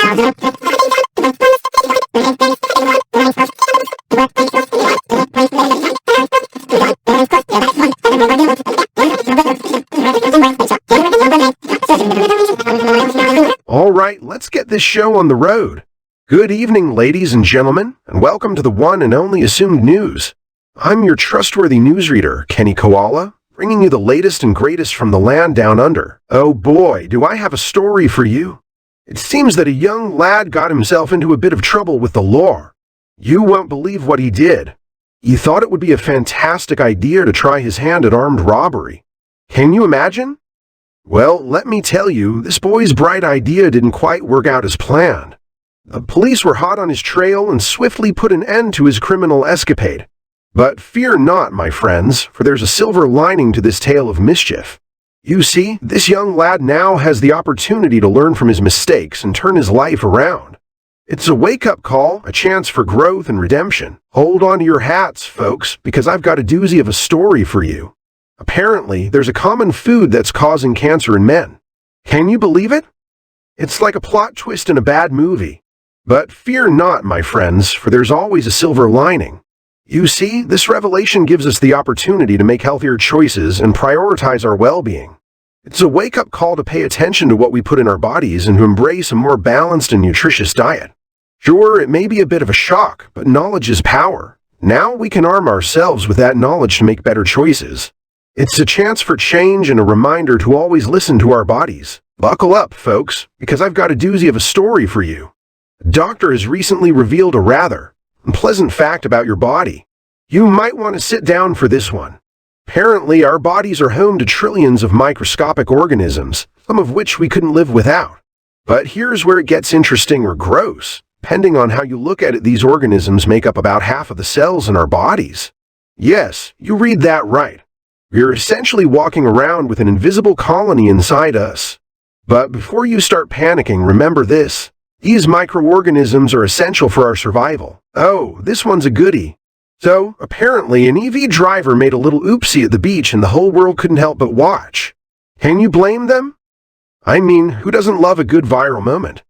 All right, let's get this show on the road. Good evening, ladies and gentlemen, and welcome to the one and only Assumed News. I'm your trustworthy newsreader, Kenny Koala, bringing you the latest and greatest from the land down under. Oh boy, do I have a story for you. It seems that a young lad got himself into a bit of trouble with the law. You won't believe what he did. He thought it would be a fantastic idea to try his hand at armed robbery. Can you imagine? Well, let me tell you, this boy's bright idea didn't quite work out as planned. The police were hot on his trail and swiftly put an end to his criminal escapade. But fear not, my friends, for there's a silver lining to this tale of mischief. You see, this young lad now has the opportunity to learn from his mistakes and turn his life around. It's a wake-up call, a chance for growth and redemption. Hold on to your hats, folks, because I've got a doozy of a story for you. Apparently, there's a common food that's causing cancer in men. Can you believe it? It's like a plot twist in a bad movie. But fear not, my friends, for there's always a silver lining. You see, this revelation gives us the opportunity to make healthier choices and prioritize our well-being. It's a wake-up call to pay attention to what we put in our bodies and to embrace a more balanced and nutritious diet. Sure, it may be a bit of a shock, but knowledge is power. Now we can arm ourselves with that knowledge to make better choices. It's a chance for change and a reminder to always listen to our bodies. Buckle up, folks, because I've got a doozy of a story for you. A doctor has recently revealed a rather unpleasant fact about your body. You might want to sit down for this one. Apparently, our bodies are home to trillions of microscopic organisms, some of which we couldn't live without. But here's where it gets interesting or gross. Depending on how you look at it, these organisms make up about half of the cells in our bodies. Yes, you read that right. We're essentially walking around with an invisible colony inside us. But before you start panicking, remember this. These microorganisms are essential for our survival. Oh, this one's a goodie. So, apparently, an EV driver made a little oopsie at the beach and the whole world couldn't help but watch. Can you blame them? I mean, who doesn't love a good viral moment?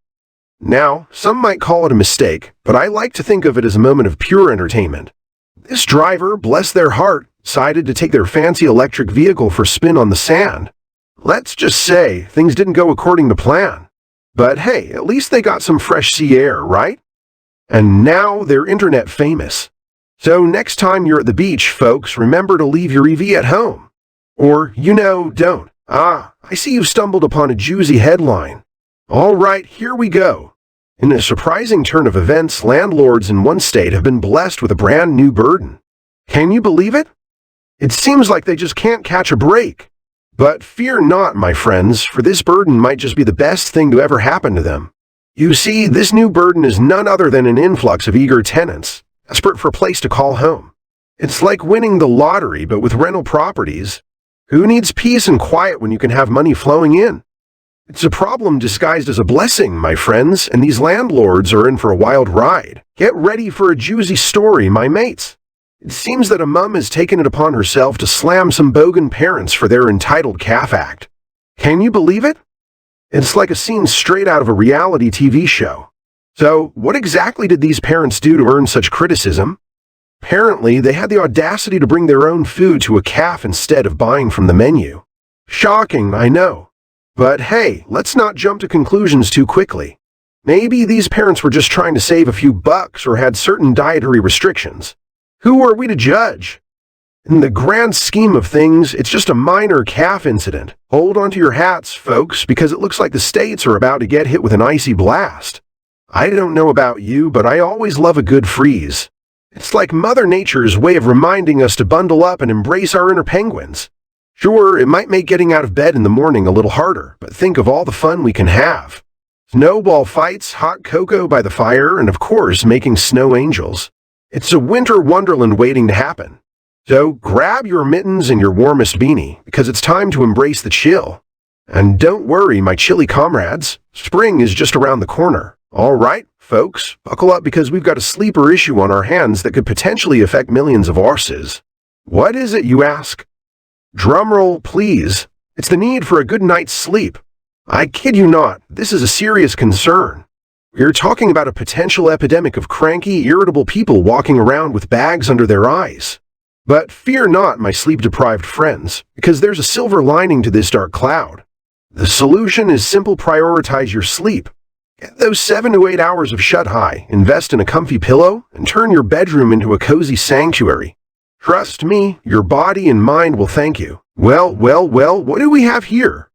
Now, some might call it a mistake, but I like to think of it as a moment of pure entertainment. This driver, bless their heart, decided to take their fancy electric vehicle for a spin on the sand. Let's just say, things didn't go according to plan. But hey, at least they got some fresh sea air, right? And now they're internet famous. So next time you're at the beach, folks, remember to leave your EV at home. Or, don't. I see you've stumbled upon a juicy headline. All right, here we go. In a surprising turn of events, landlords in one state have been blessed with a brand new burden. Can you believe it? It seems like they just can't catch a break. But fear not, my friends, for this burden might just be the best thing to ever happen to them. You see, this new burden is none other than an influx of eager tenants, desperate for a place to call home. It's like winning the lottery, but with rental properties. Who needs peace and quiet when you can have money flowing in? It's a problem disguised as a blessing, my friends, and these landlords are in for a wild ride. Get ready for a juicy story, my mates. It seems that a mum has taken it upon herself to slam some bogan parents for their entitled calf act. Can you believe it? It's like a scene straight out of a reality TV show. So, what exactly did these parents do to earn such criticism? Apparently, they had the audacity to bring their own food to a calf instead of buying from the menu. Shocking, I know. But hey, let's not jump to conclusions too quickly. Maybe these parents were just trying to save a few bucks or had certain dietary restrictions. Who are we to judge? In the grand scheme of things, it's just a minor calf incident. Hold on to your hats, folks, because it looks like the states are about to get hit with an icy blast. I don't know about you, but I always love a good freeze. It's like Mother Nature's way of reminding us to bundle up and embrace our inner penguins. Sure, it might make getting out of bed in the morning a little harder, but think of all the fun we can have. Snowball fights, hot cocoa by the fire, and of course, making snow angels. It's a winter wonderland waiting to happen. So grab your mittens and your warmest beanie, because it's time to embrace the chill. And don't worry, my chilly comrades, spring is just around the corner. All right, folks, buckle up because we've got a sleeper issue on our hands that could potentially affect millions of horses. What is it, you ask? Drumroll, please. It's the need for a good night's sleep. I kid you not, this is a serious concern. We're talking about a potential epidemic of cranky, irritable people walking around with bags under their eyes. But fear not, my sleep-deprived friends, because there's a silver lining to this dark cloud. The solution is simple: prioritize your sleep. Get those 7 to 8 hours of shut-eye, invest in a comfy pillow, and turn your bedroom into a cozy sanctuary. Trust me, your body and mind will thank you. Well, what do we have here?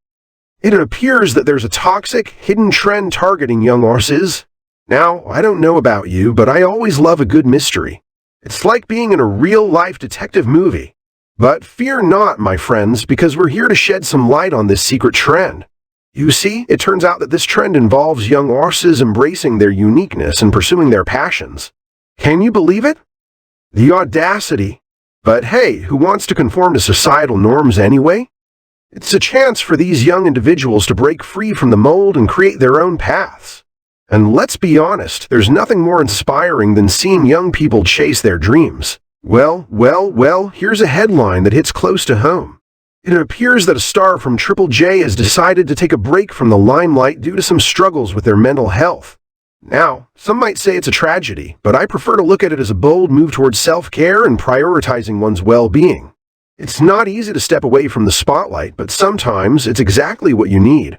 It appears that there's a toxic, hidden trend targeting young horses. Now, I don't know about you, but I always love a good mystery. It's like being in a real-life detective movie. But fear not, my friends, because we're here to shed some light on this secret trend. You see, it turns out that this trend involves young horses embracing their uniqueness and pursuing their passions. Can you believe it? The audacity! But hey, who wants to conform to societal norms anyway? It's a chance for these young individuals to break free from the mold and create their own paths. And let's be honest, there's nothing more inspiring than seeing young people chase their dreams. Well, here's a headline that hits close to home. It appears that a star from Triple J has decided to take a break from the limelight due to some struggles with their mental health. Now, some might say it's a tragedy, but I prefer to look at it as a bold move towards self-care and prioritizing one's well-being. It's not easy to step away from the spotlight, but sometimes it's exactly what you need.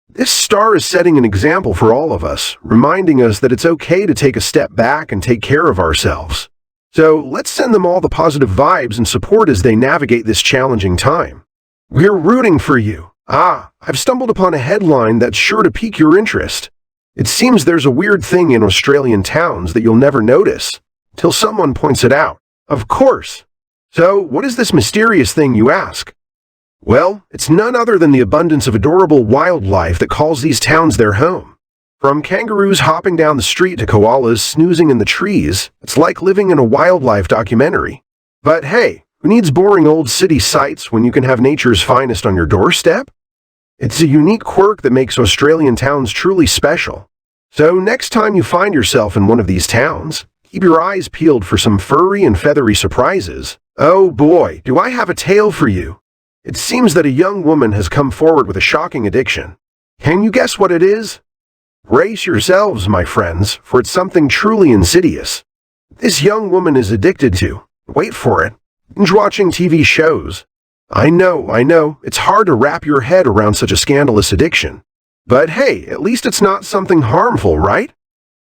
This star is setting an example for all of us, reminding us that it's okay to take a step back and take care of ourselves. So let's send them all the positive vibes and support as they navigate this challenging time. We're rooting for you. I've stumbled upon a headline that's sure to pique your interest. It seems there's a weird thing in Australian towns that you'll never notice, till someone points it out. Of course. So, what is this mysterious thing, you ask? Well, it's none other than the abundance of adorable wildlife that calls these towns their home. From kangaroos hopping down the street to koalas snoozing in the trees, it's like living in a wildlife documentary. But hey, who needs boring old city sights when you can have nature's finest on your doorstep? It's a unique quirk that makes Australian towns truly special. So next time you find yourself in one of these towns, keep your eyes peeled for some furry and feathery surprises. Oh boy, do I have a tale for you. It seems that a young woman has come forward with a shocking addiction. Can you guess what it is? Brace yourselves, my friends, for it's something truly insidious. This young woman is addicted to, wait for it, binge-watching TV shows. I know, it's hard to wrap your head around such a scandalous addiction. But hey, at least it's not something harmful, right?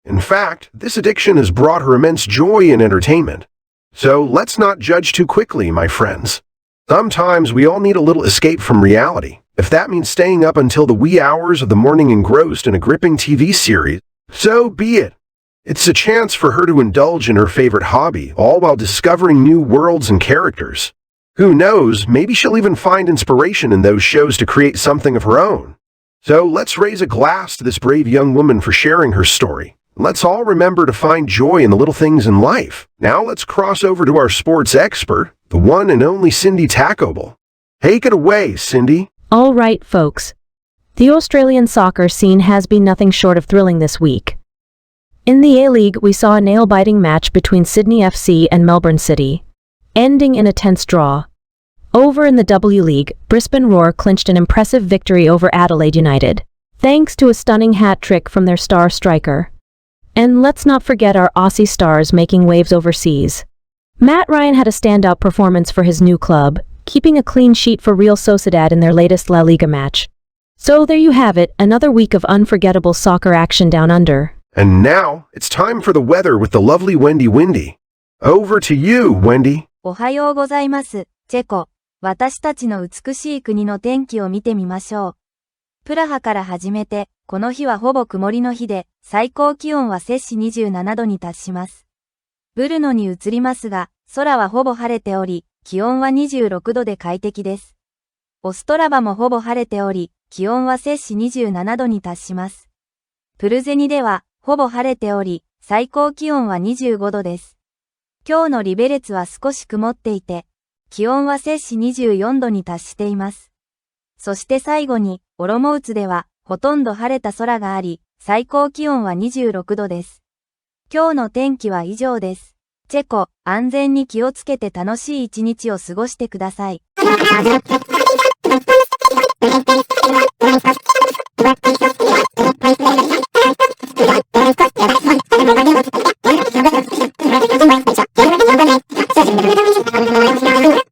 In fact, this addiction has brought her immense joy and entertainment. So let's not judge too quickly, my friends. Sometimes we all need a little escape from reality. If that means staying up until the wee hours of the morning engrossed in a gripping TV series, so be it. It's a chance for her to indulge in her favorite hobby, all while discovering new worlds and characters. Who knows, maybe she'll even find inspiration in those shows to create something of her own. So let's raise a glass to this brave young woman for sharing her story. Let's all remember to find joy in the little things in life. Now let's cross over to our sports expert, the one and only Cindy Tacobell. Take it away, Cindy. All right, folks. The Australian soccer scene has been nothing short of thrilling this week. In the A-League, we saw a nail-biting match between Sydney FC and Melbourne City, ending in a tense draw. Over in the W-League, Brisbane Roar clinched an impressive victory over Adelaide United, thanks to a stunning hat-trick from their star striker. And let's not forget our Aussie stars making waves overseas. Matt Ryan had a standout performance for his new club, keeping a clean sheet for Real Sociedad in their latest La Liga match. So there you have it, another week of unforgettable soccer action down under. And now, it's time for the weather with the lovely Wendy. Over to you, Wendy. おはようございます、チェコ。私たちの美しい国の天気を見てみましょう。プラハから始めて、この日はほぼ曇りの日で、最高気温は摂氏27度に達します。ブルノに移りますが、空はほぼ晴れており、気温は26度で快適です。オストラバもほぼ晴れており、気温は摂氏27度に達します。プルゼニでは、ほぼ晴れており、最高気温は25度です。今日のリベレツは少し曇っていて、気温は摂氏24度に達しています。そして最後に、オロモウツでは、ほとんど晴れた空があり、最高気温は26度です。今日の天気は以上です。チェコ、安全に気をつけて楽しい一日を過ごしてください。